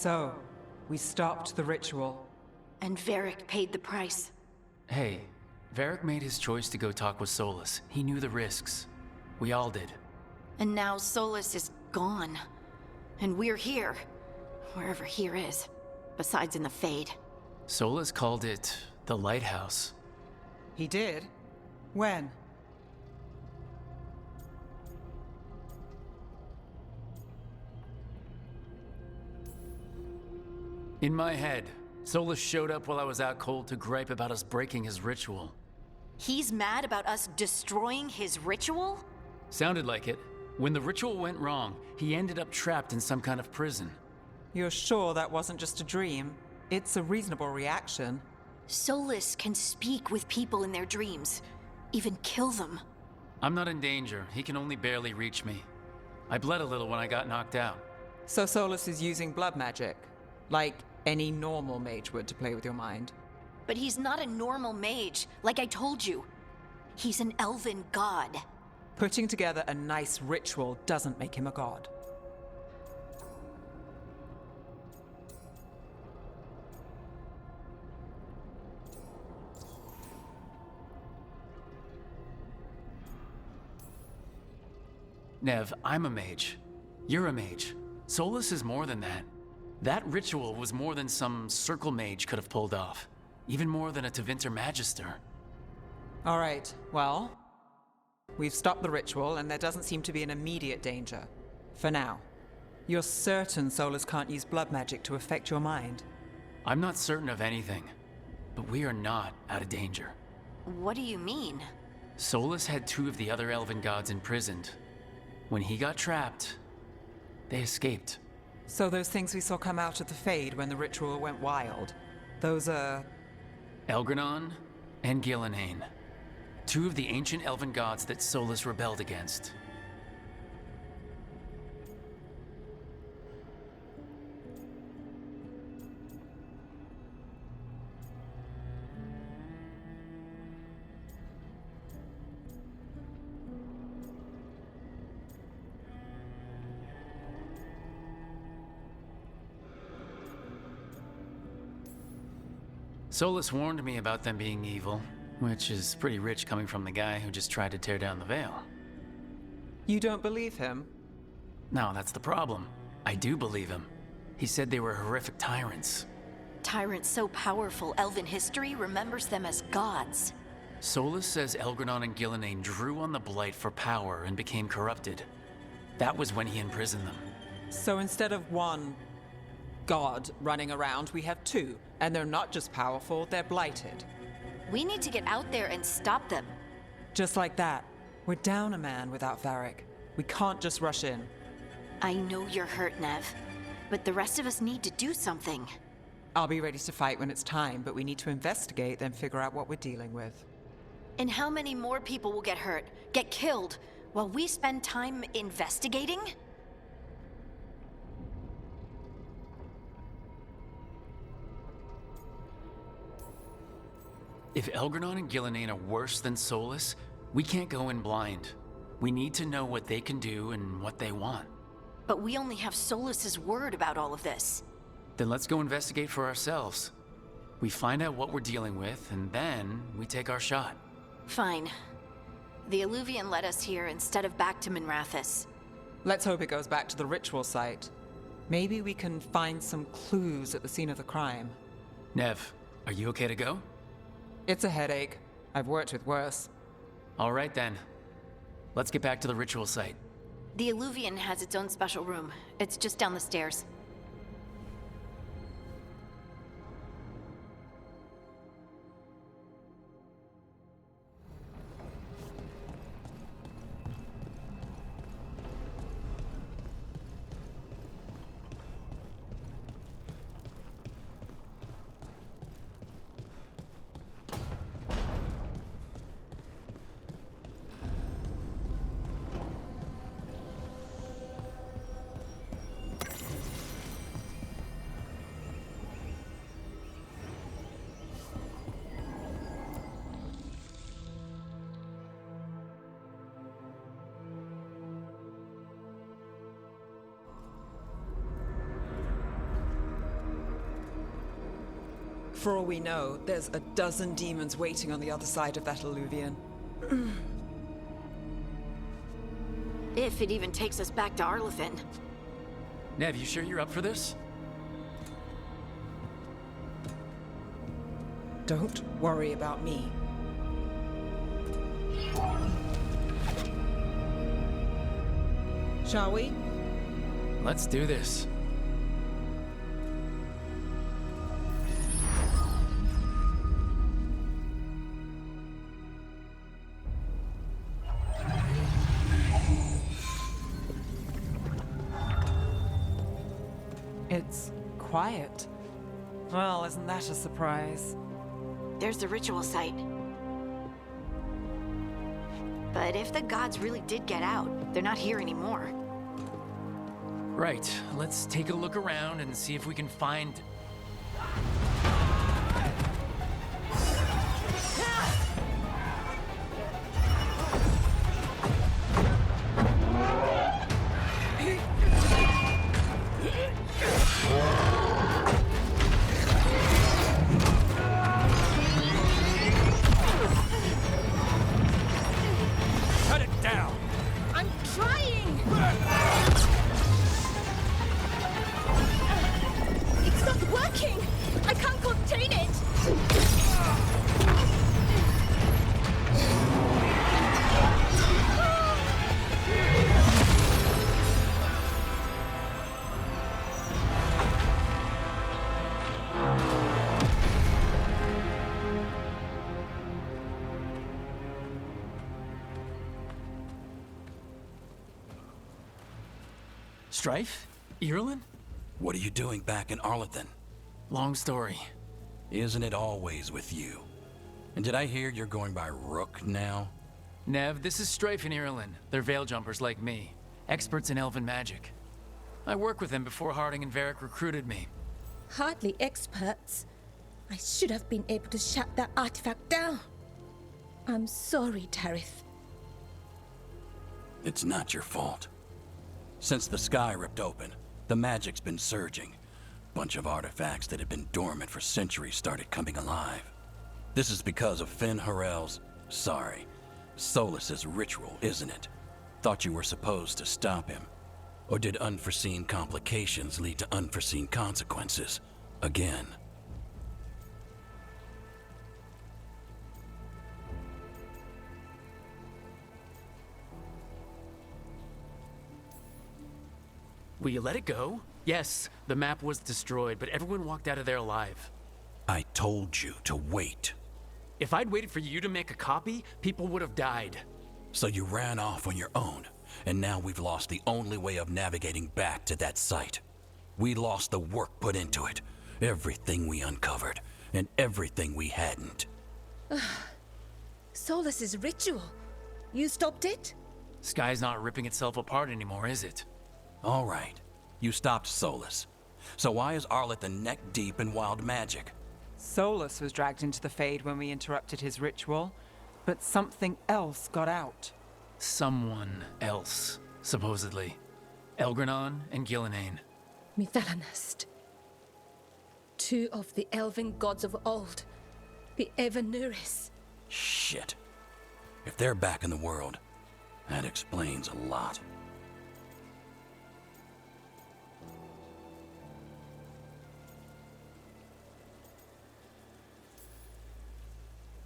So, we stopped the ritual. And Varric paid the price. Hey, Varric made his choice to go talk with Solus. He knew the risks. We all did. And now Solus is gone. And we're here. Wherever here is. Besides in the Fade. Solus called it the Lighthouse. He did? When? In my head, Solus showed up while I was out cold to gripe about us breaking his ritual. He's mad about us destroying his ritual? Sounded like it. When the ritual went wrong, he ended up trapped in some kind of prison. You're sure that wasn't just a dream? It's a reasonable reaction. Solus can speak with people in their dreams. Even kill them. I'm not in danger. He can only barely reach me. I bled a little when I got knocked out. So Solus is using blood magic? Like any normal mage would to play with your mind? But he's not a normal mage, like I told you. He's an elven god. Putting together a nice ritual doesn't make him a god. Nev, I'm a mage. You're a mage. Solus is more than that. That ritual was more than some circle mage could have pulled off. Even more than a Tevinter Magister. All right, well, we've stopped the ritual and there doesn't seem to be an immediate danger. For now. You're certain Solus can't use blood magic to affect your mind? I'm not certain of anything, but we are not out of danger. What do you mean? Solus had two of the other elven gods imprisoned. When he got trapped, they escaped. So those things we saw come out of the Fade when the ritual went wild, those are... Elgranon and Gillenhain. Two of the ancient elven gods that Solus rebelled against. Solus warned me about them being evil, which is pretty rich coming from the guy who just tried to tear down the veil. You don't believe him? No, that's the problem. I do believe him. He said they were horrific tyrants. Tyrants so powerful, elven history remembers them as gods. Solus says Elgranon and Gillenhain drew on the Blight for power and became corrupted. That was when he imprisoned them. So instead of one god running around, we have two. And they're not just powerful, they're blighted. We need to get out there and stop them. Just like that. We're down a man without Varric. We can't just rush in. I know you're hurt, Nev. But the rest of us need to do something. I'll be ready to fight when it's time, but we need to investigate, then figure out what we're dealing with. And how many more people will get hurt, get killed, while we spend time investigating? If Elgranon and Gillenhain are worse than Solus, we can't go in blind. We need to know what they can do and what they want. But we only have Solus's word about all of this. Then let's go investigate for ourselves. We find out what we're dealing with, and then we take our shot. Fine. The Illuvian led us here instead of back to Minrathous. Let's hope it goes back to the ritual site. Maybe we can find some clues at the scene of the crime. Nev, are you okay to go? It's a headache. I've worked with worse. All right then. Let's get back to the ritual site. The Illuvian has its own special room. It's just down the stairs. For all we know, there's a dozen demons waiting on the other side of that alluvion. If it even takes us back to Arlathan. Nev, you sure you're up for this? Don't worry about me. Shall we? Let's do this. It's quiet. Well, isn't that a surprise? There's the ritual site. But if the gods really did get out, they're not here anymore. Right, let's take a look around and see if we can find... Cut it down! I'm trying! It's not working! I can't contain it! Strife? Irulan? What are you doing back in Arlathan? Long story. Isn't it always with you? And did I hear you're going by Rook now? Nev, this is Strife and Irulan. They're veil jumpers like me. Experts in elven magic. I worked with them before Harding and Varric recruited me. Hardly experts. I should have been able to shut that artifact down. I'm sorry, Tarith. It's not your fault. Since the sky ripped open, the magic's been surging. Bunch of artifacts that had been dormant for centuries started coming alive. This is because of Finn Harel's... Solas's ritual, isn't it? Thought you were supposed to stop him. Or did unforeseen complications lead to unforeseen consequences? Again. Will you let it go? Yes, the map was destroyed, but everyone walked out of there alive. I told you to wait. If I'd waited for you to make a copy, people would have died. So you ran off on your own, and now we've lost the only way of navigating back to that site. We lost the work put into it, everything we uncovered, and everything we hadn't. Solas's ritual. You stopped it? Sky's not ripping itself apart anymore, is it? All right, you stopped Solas. So why is Arlathan neck deep in wild magic? Solus was dragged into the Fade when we interrupted his ritual, but something else got out. Someone else, supposedly. Elgranon and Gillenane. Mithalanast. Two of the elven gods of old. The Evanuris. Shit. If they're back in the world, that explains a lot.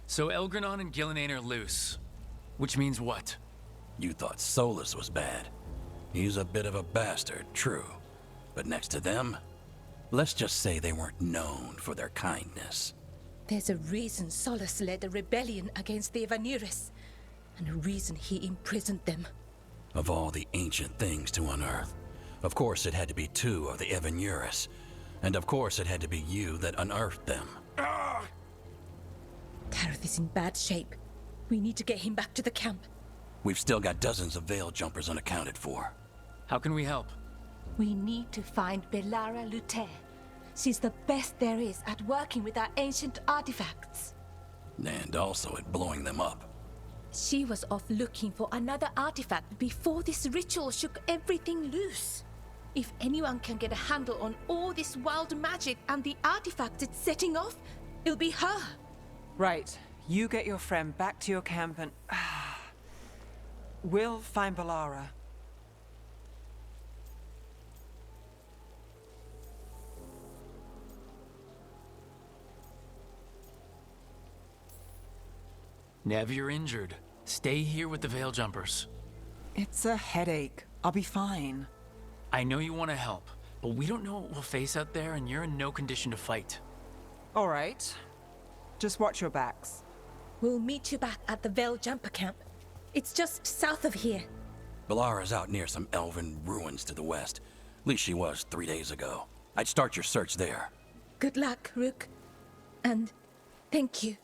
So Elgranon and Gillenane are loose. Which means what? You thought Solus was bad. He's a bit of a bastard, true. But next to them, let's just say they weren't known for their kindness. There's a reason Solus led a rebellion against the Evanuris, and a reason he imprisoned them. Of all the ancient things to unearth, of course it had to be two of the Evanuris. And of course it had to be you that unearthed them. Tarith is in bad shape. We need to get him back to the camp. We've still got dozens of veil jumpers unaccounted for. How can we help? We need to find Belara Luthe. She's the best there is at working with our ancient artifacts. And also at blowing them up. She was off looking for another artifact before this ritual shook everything loose. If anyone can get a handle on all this wild magic and the artifact it's setting off, It'll be her. Right. You get your friend back to your camp and... we'll find Balara. Nev, you're injured. Stay here with the Veil Jumpers. It's a headache. I'll be fine. I know you want to help, but we don't know what we'll face out there, and you're in no condition to fight. All right. Just watch your backs. We'll meet you back at the Veil Jumper camp. It's just south of here. Balara's out near some elven ruins to the west. At least she was 3 days ago. I'd start your search there. Good luck, Rook. And thank you.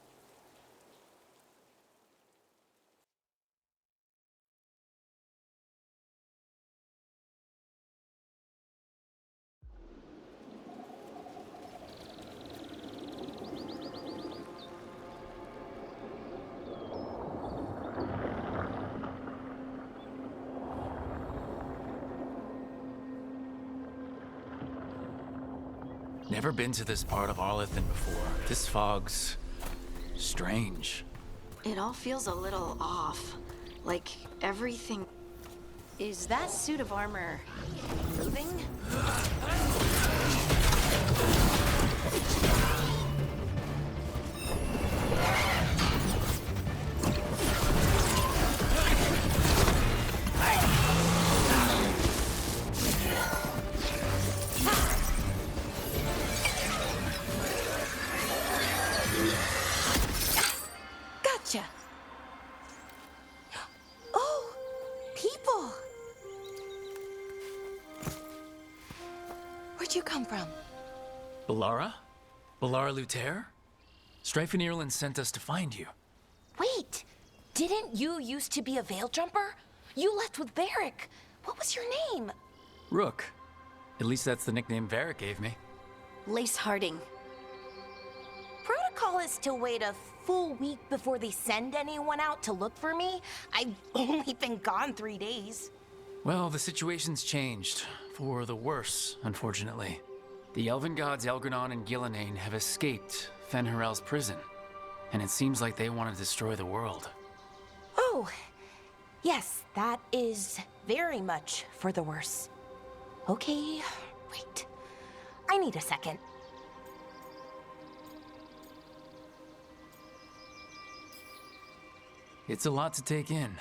Never been to this part of Arlethan before. This fog's strange. It all feels a little off. Like everything... Is that suit of armor moving? Gotcha. Oh, people. Where'd you come from? Balara? Balara Luther? Strife and Ireland sent us to find you. Wait, didn't you used to be a Veil Jumper? You left with Varric. What was your name? Rook. At least that's the nickname Varric gave me. Lace Harding. Protocol is to wait a full week before they send anyone out to look for me. I've only been gone 3 days. Well, the situation's changed. For the worse, unfortunately. The elven gods Elgranon and Gillenane have escaped Fen'Harel's prison. And it seems like they want to destroy the world. Oh, yes, that is very much for the worse. Okay, wait. I need a second. It's a lot to take in.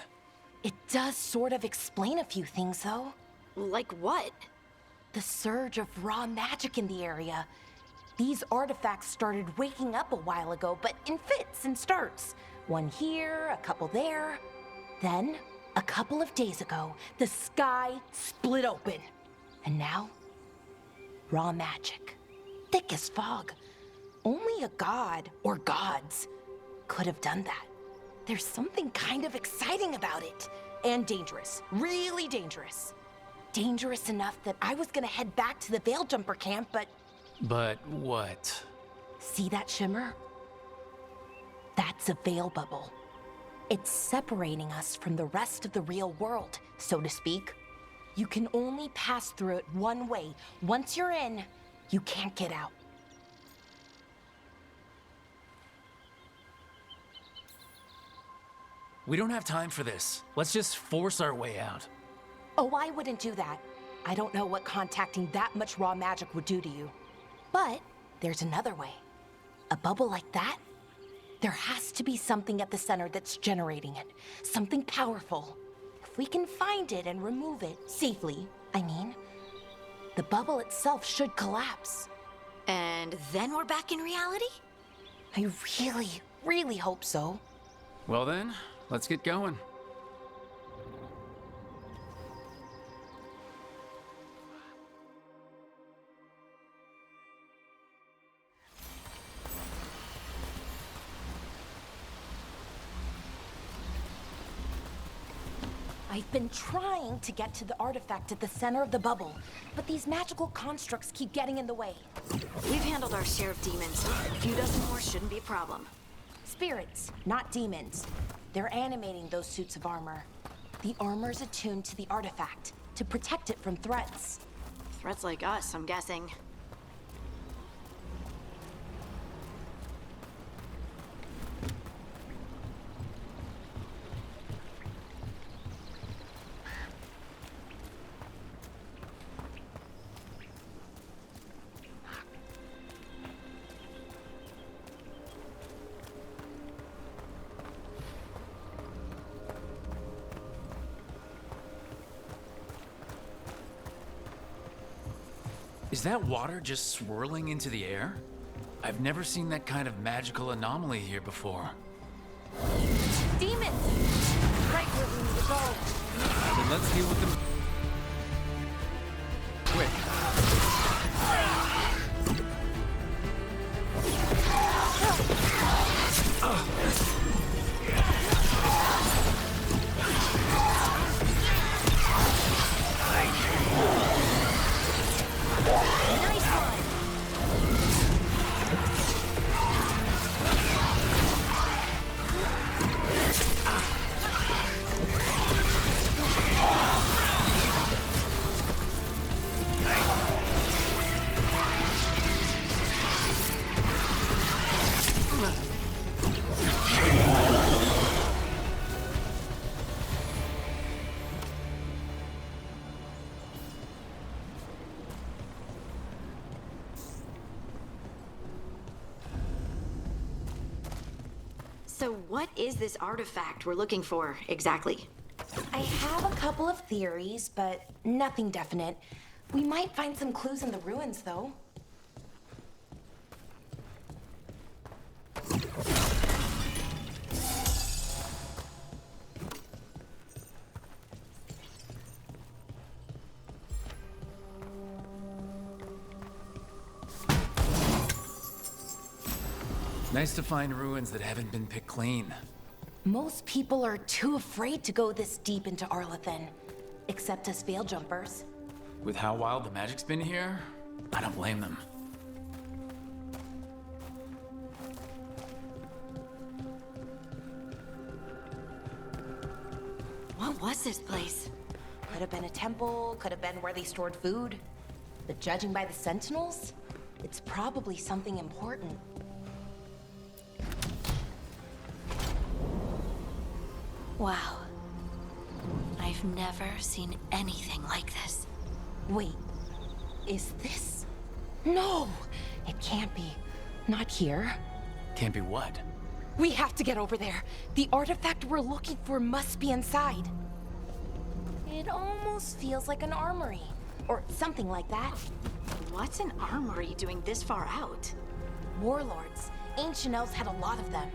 It does sort of explain a few things, though. Like what? The surge of raw magic in the area. These artifacts started waking up a while ago, but in fits and starts. One here, a couple there. Then, a couple of days ago, the sky split open. And now, raw magic. Thick as fog. Only a god, or gods, could have done that. There's something kind of exciting about it. And dangerous. Really dangerous. Dangerous enough that I was gonna head back to the Veil Jumper camp, but... But what? See that shimmer? That's a veil bubble. It's separating us from the rest of the real world, so to speak. You can only pass through it one way. Once you're in, you can't get out. We don't have time for this. Let's just force our way out. Oh, I wouldn't do that. I don't know what contacting that much raw magic would do to you. But there's another way. A bubble like that? There has to be something at the center that's generating it. Something powerful. If we can find it and remove it, safely, I mean, the bubble itself should collapse. And then we're back in reality? I really, really hope so. Well then, let's get going. I've been trying to get to the artifact at the center of the bubble, but these magical constructs keep getting in the way. We've handled our share of demons. A few dozen more shouldn't be a problem. Spirits, not demons. They're animating those suits of armor. The armor's attuned to the artifact, to protect it from threats. Threats like us, I'm guessing. Is that water just swirling into the air? I've never seen that kind of magical anomaly here before. Demons! Right where we need to go. Then let's deal with them quick. Nice one! So what is this artifact we're looking for, exactly? I have a couple of theories, but nothing definite. We might find some clues in the ruins, though. Nice to find ruins that haven't been picked clean. Most people are too afraid to go this deep into Arlathan, except us veil jumpers. With how wild the magic's been here, I don't blame them. What was this place? Could have been a temple, could have been where they stored food. But judging by the sentinels, it's probably something important. Wow. I've never seen anything like this. Wait, is this? No, it can't be. Not here. Can't be what? We have to get over there. The artifact we're looking for must be inside. It almost feels like an armory, or something like that. What's an armory doing this far out? Warlords. Ancient elves had a lot of them.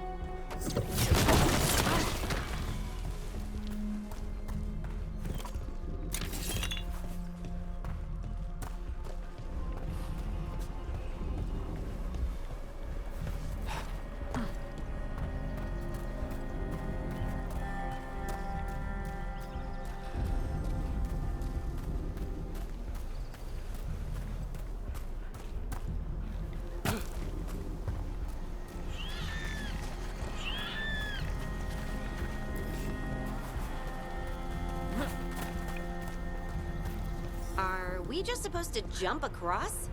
Are we just supposed to jump across?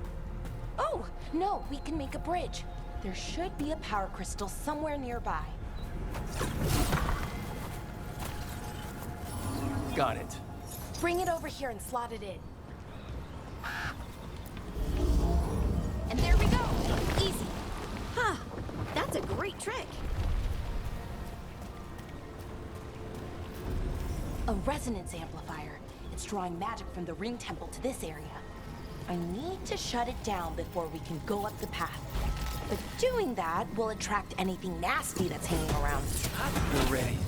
Oh, no, we can make a bridge. There should be a power crystal somewhere nearby. Got it. Bring it over here and slot it in. And there we go. Easy. Huh. That's a great trick. A resonance amplifier. It's drawing magic from the ring temple to this area. I need to shut it down before we can go up the path. But doing that will attract anything nasty that's hanging around. We're ready.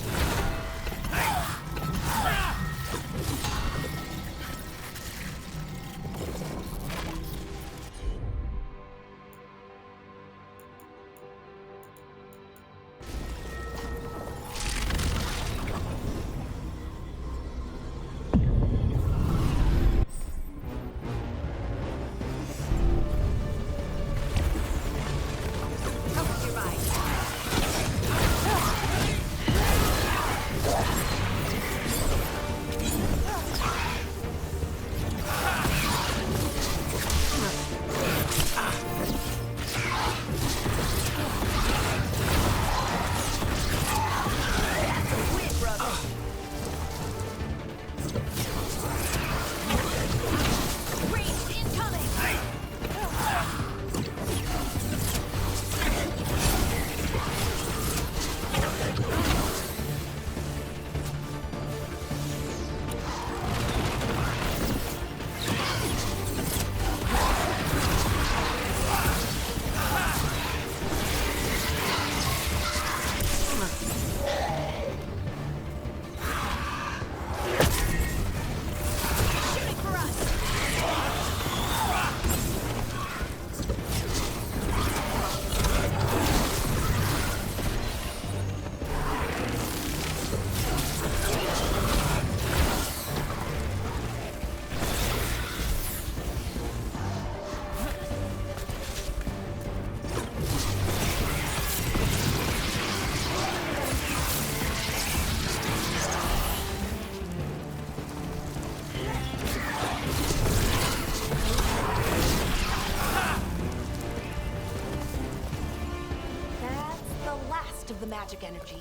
most of the magic energy.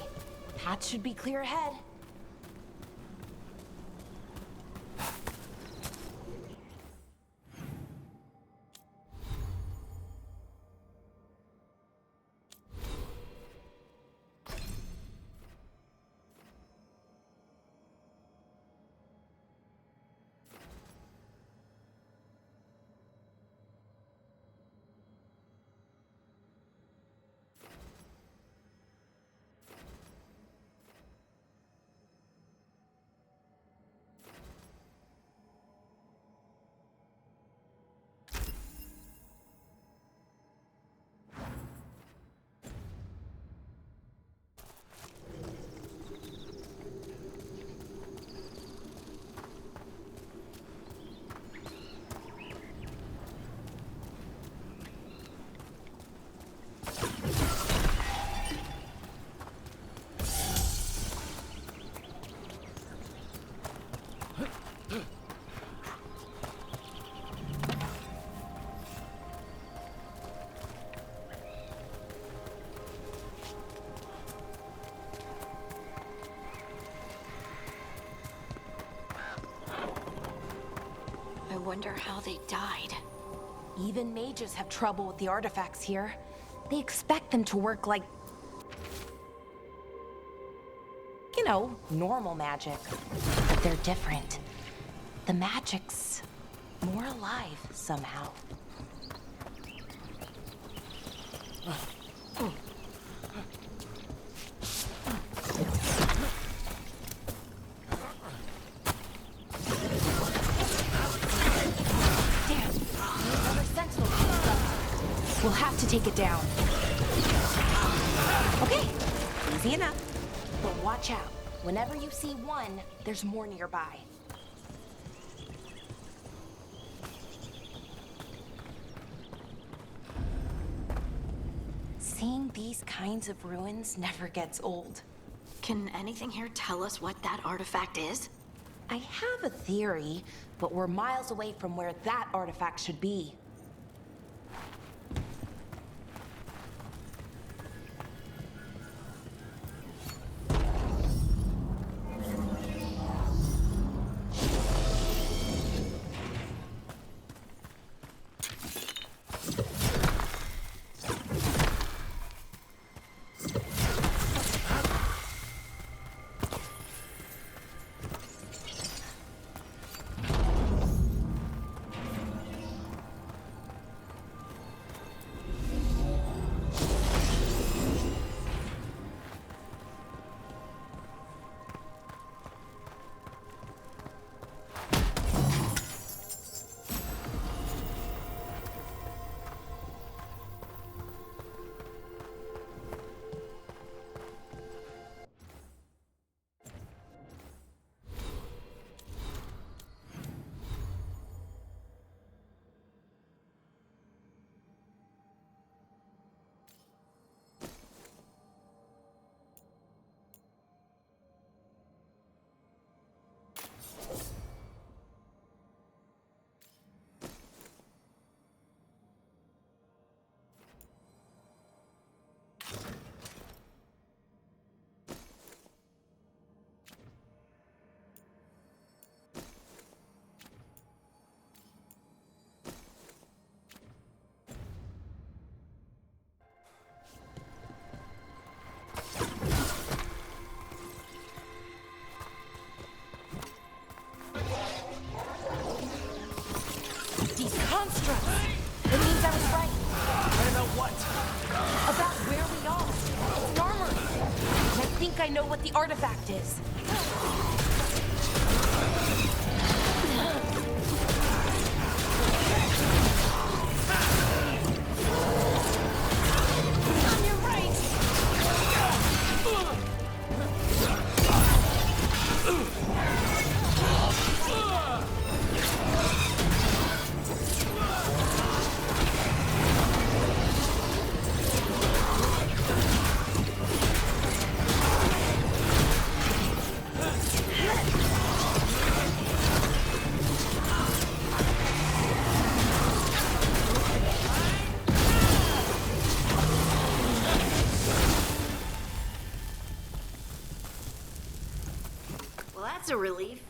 Path should be clear ahead. I wonder how they died. Even mages have trouble with the artifacts here. They expect them to work like, you know, normal magic. But they're different. The magic's more alive somehow. Damn, another sentinel comes up. We'll have to take it down. Okay, easy enough. But watch out. Whenever you see one, there's more nearby. Seeing these kinds of ruins never gets old. Can anything here tell us what that artifact is? I have a theory, but we're miles away from where that artifact should be. These constructs! It means I was right. Right about what? About where we are. It's an armory. And I think I know what the artifact is. On your right! That's a relief.